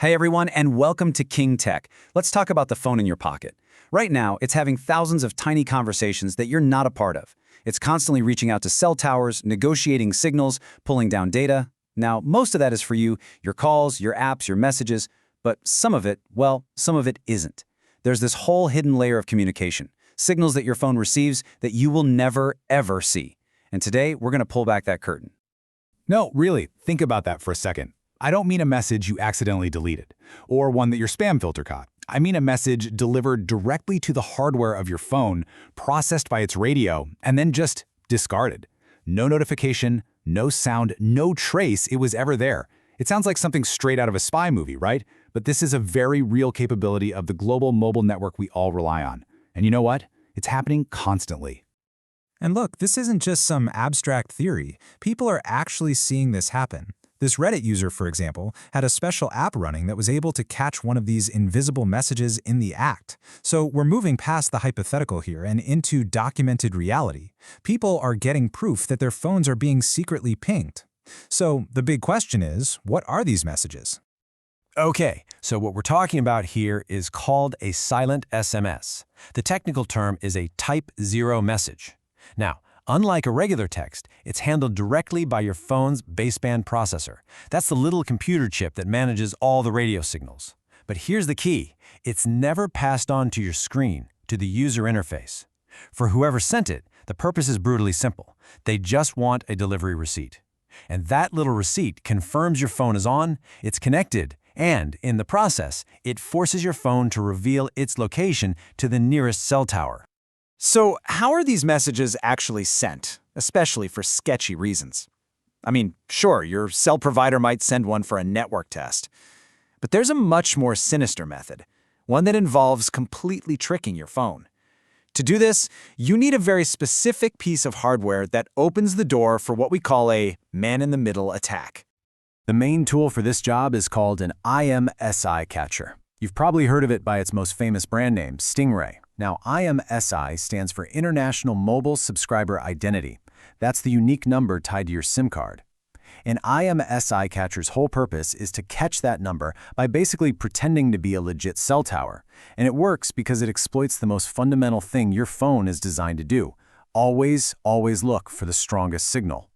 Hey everyone, and welcome to King Tech. Let's talk about the phone in your pocket. Right now, it's having thousands of tiny conversations that you're not a part of. It's constantly reaching out to cell towers, negotiating signals, pulling down data. Now, most of that is for you, your calls, your apps, your messages, but some of it, well, some of it isn't. There's this whole hidden layer of communication, signals that your phone receives that you will never, ever see. And today, we're going to pull back that curtain. No, really, think about that for a second. I don't mean a message you accidentally deleted, or one that your spam filter caught. I mean a message delivered directly to the hardware of your phone, processed by its radio, and then just discarded. No notification, no sound, no trace it was ever there. It sounds like something straight out of a spy movie, right? But this is a very real capability of the global mobile network we all rely on. And you know what? It's happening constantly. And look, this isn't just some abstract theory. People are actually seeing this happen. This Reddit user, for example, had a special app running that was able to catch one of these invisible messages in the act. So we're moving past the hypothetical here and into documented reality. People are getting proof that their phones are being secretly pinged. So the big question is, what are these messages? Okay, so what we're talking about here is called a silent SMS. The technical term is a Type 0 message. Now, unlike a regular text, it's handled directly by your phone's baseband processor. That's the little computer chip that manages all the radio signals. But here's the key. It's never passed on to your screen, to the user interface. For whoever sent it, the purpose is brutally simple. They just want a delivery receipt. And that little receipt confirms your phone is on, it's connected, and in the process, it forces your phone to reveal its location to the nearest cell tower. So how are these messages actually sent, especially for sketchy reasons? I mean, sure, your cell provider might send one for a network test. But there's a much more sinister method, one that involves completely tricking your phone. To do this, you need a very specific piece of hardware that opens the door for what we call a man-in-the-middle attack. The main tool for this job is called an IMSI catcher. You've probably heard of it by its most famous brand name, Stingray. Now, IMSI stands for International Mobile Subscriber Identity. That's the unique number tied to your SIM card. An IMSI catcher's whole purpose is to catch that number by basically pretending to be a legit cell tower. And it works because it exploits the most fundamental thing your phone is designed to do. Always look for the strongest signal.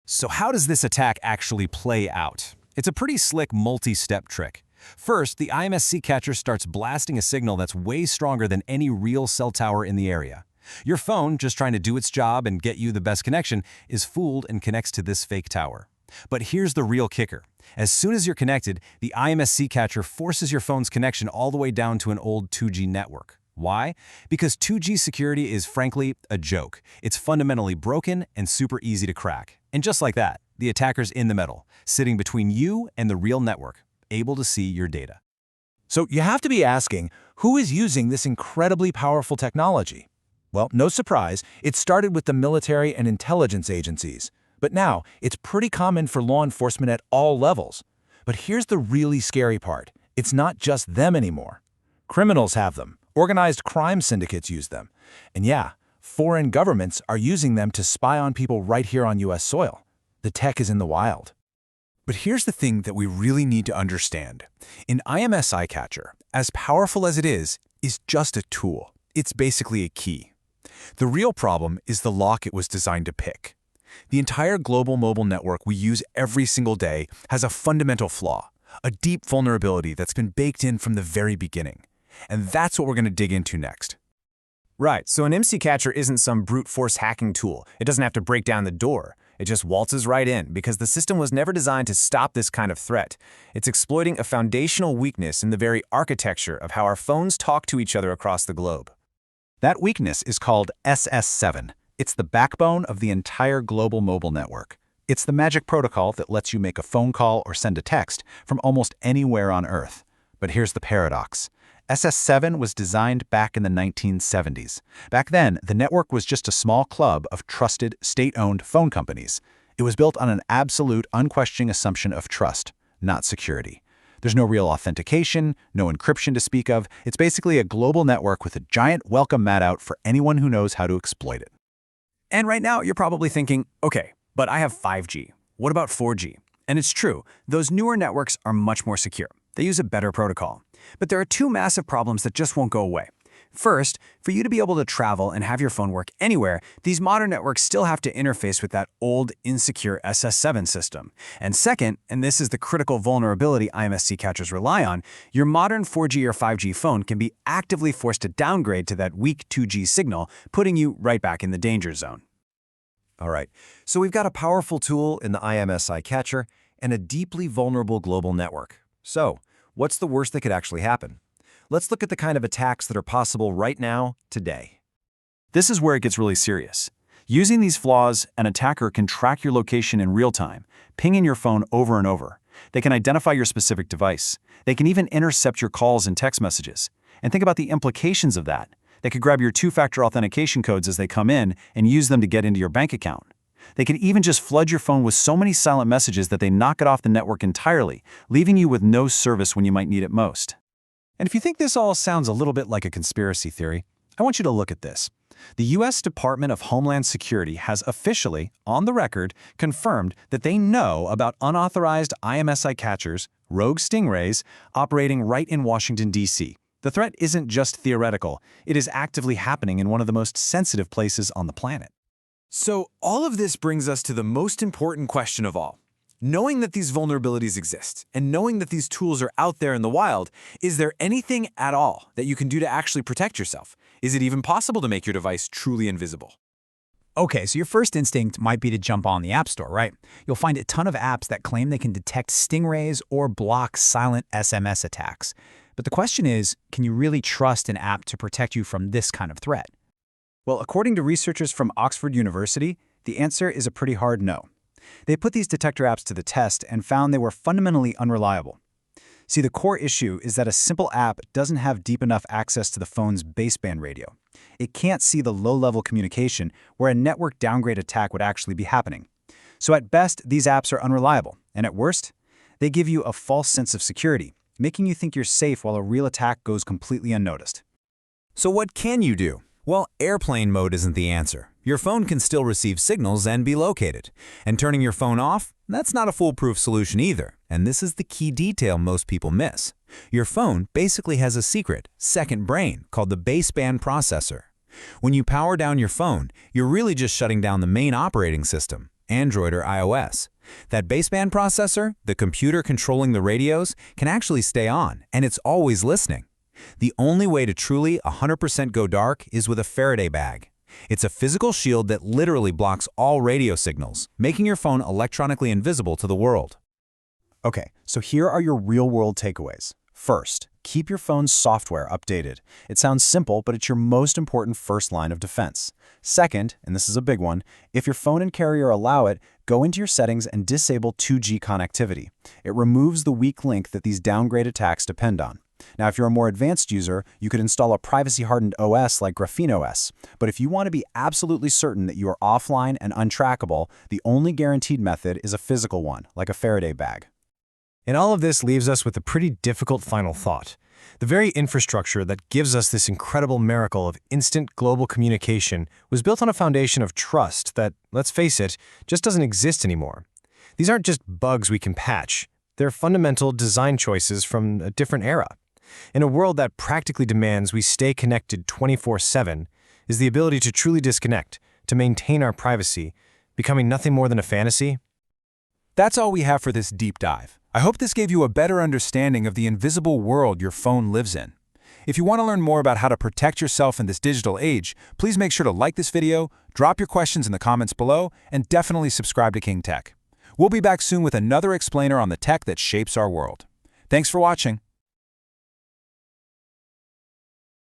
So how does this attack actually play out? It's a pretty slick multi-step trick. First, the IMSI catcher starts blasting a signal that's way stronger than any real cell tower in the area. Your phone, just trying to do its job and get you the best connection, is fooled and connects to this fake tower. But here's the real kicker. As soon as you're connected, the IMSI catcher forces your phone's connection all the way down to an old 2G network. Why? Because 2G security is, frankly, a joke. It's fundamentally broken and super easy to crack. And just like that, the attacker's in the middle, sitting between you and the real network, able to see your data. So you have to be asking, who is using this incredibly powerful technology? Well, no surprise, it started with the military and intelligence agencies. But now, it's pretty common for law enforcement at all levels. But here's the really scary part. It's not just them anymore. Criminals have them. Organized crime syndicates use them. And yeah, foreign governments are using them to spy on people right here on US soil. The tech is in the wild. But here's the thing that we really need to understand. An IMSI catcher, as powerful as it is just a tool. It's basically a key. The real problem is the lock it was designed to pick. The entire global mobile network we use every single day has a fundamental flaw, a deep vulnerability that's been baked in from the very beginning. And that's what we're going to dig into next. Right, so an IMSI catcher isn't some brute force hacking tool. It doesn't have to break down the door. It just waltzes right in because the system was never designed to stop this kind of threat. It's exploiting a foundational weakness in the very architecture of how our phones talk to each other across the globe. That weakness is called SS7. It's the backbone of the entire global mobile network. It's the magic protocol that lets you make a phone call or send a text from almost anywhere on Earth. But here's the paradox. SS7 was designed back in the 1970s. Back then, the network was just a small club of trusted, state-owned phone companies. It was built on an absolute, unquestioning assumption of trust, not security. There's no real authentication, no encryption to speak of. It's basically a global network with a giant welcome mat out for anyone who knows how to exploit it. And right now, you're probably thinking, okay, but I have 5G. What about 4G? And it's true, those newer networks are much more secure. They use a better protocol. But there are two massive problems that just won't go away. First, for you to be able to travel and have your phone work anywhere, these modern networks still have to interface with that old, insecure SS7 system. And second, and this is the critical vulnerability IMSI catchers rely on, your modern 4G or 5G phone can be actively forced to downgrade to that weak 2G signal, putting you right back in the danger zone. All right, so we've got a powerful tool in the IMSI catcher and a deeply vulnerable global network. So, what's the worst that could actually happen? Let's look at the kind of attacks that are possible right now, today. This is where it gets really serious. Using these flaws, an attacker can track your location in real time, pinging your phone over and over. They can identify your specific device. They can even intercept your calls and text messages. And think about the implications of that. They could grab your two-factor authentication codes as they come in and use them to get into your bank account. They could even just flood your phone with so many silent messages that they knock it off the network entirely, leaving you with no service when you might need it most. And if you think this all sounds a little bit like a conspiracy theory, I want you to look at this. The U.S. Department of Homeland Security has officially, on the record, confirmed that they know about unauthorized IMSI catchers, rogue Stingrays, operating right in Washington, D.C. The threat isn't just theoretical, it is actively happening in one of the most sensitive places on the planet. So all of this brings us to the most important question of all. Knowing that these vulnerabilities exist, and knowing that these tools are out there in the wild, is there anything at all that you can do to actually protect yourself? Is it even possible to make your device truly invisible? Okay, so your first instinct might be to jump on the App Store, right? You'll find a ton of apps that claim they can detect Stingrays or block silent SMS attacks. But the question is, can you really trust an app to protect you from this kind of threat? Well, according to researchers from Oxford University, the answer is a pretty hard no. They put these detector apps to the test and found they were fundamentally unreliable. See, the core issue is that a simple app doesn't have deep enough access to the phone's baseband radio. It can't see the low-level communication where a network downgrade attack would actually be happening. So at best, these apps are unreliable, and at worst, they give you a false sense of security, making you think you're safe while a real attack goes completely unnoticed. So what can you do? Well, airplane mode isn't the answer. Your phone can still receive signals and be located. And turning your phone off, that's not a foolproof solution either. And this is the key detail most people miss. Your phone basically has a secret, second brain called the baseband processor. When you power down your phone, you're really just shutting down the main operating system, Android or iOS. That baseband processor, the computer controlling the radios, can actually stay on, and it's always listening. The only way to truly 100% go dark is with a Faraday bag. It's a physical shield that literally blocks all radio signals, making your phone electronically invisible to the world. Okay, so here are your real-world takeaways. First, keep your phone's software updated. It sounds simple, but it's your most important first line of defense. Second, and this is a big one, if your phone and carrier allow it, go into your settings and disable 2G connectivity. It removes the weak link that these downgrade attacks depend on. Now, if you're a more advanced user, you could install a privacy-hardened OS like Graphene OS. But if you want to be absolutely certain that you are offline and untrackable, the only guaranteed method is a physical one, like a Faraday bag. And all of this leaves us with a pretty difficult final thought. The very infrastructure that gives us this incredible miracle of instant global communication was built on a foundation of trust that, let's face it, just doesn't exist anymore. These aren't just bugs we can patch. They're fundamental design choices from a different era. In a world that practically demands we stay connected 24/7, is the ability to truly disconnect, to maintain our privacy, becoming nothing more than a fantasy? That's all we have for this deep dive. I hope this gave you a better understanding of the invisible world your phone lives in. If you want to learn more about how to protect yourself in this digital age, please make sure to like this video, drop your questions in the comments below, and definitely subscribe to King Tech. We'll be back soon with another explainer on the tech that shapes our world. Thanks for watching.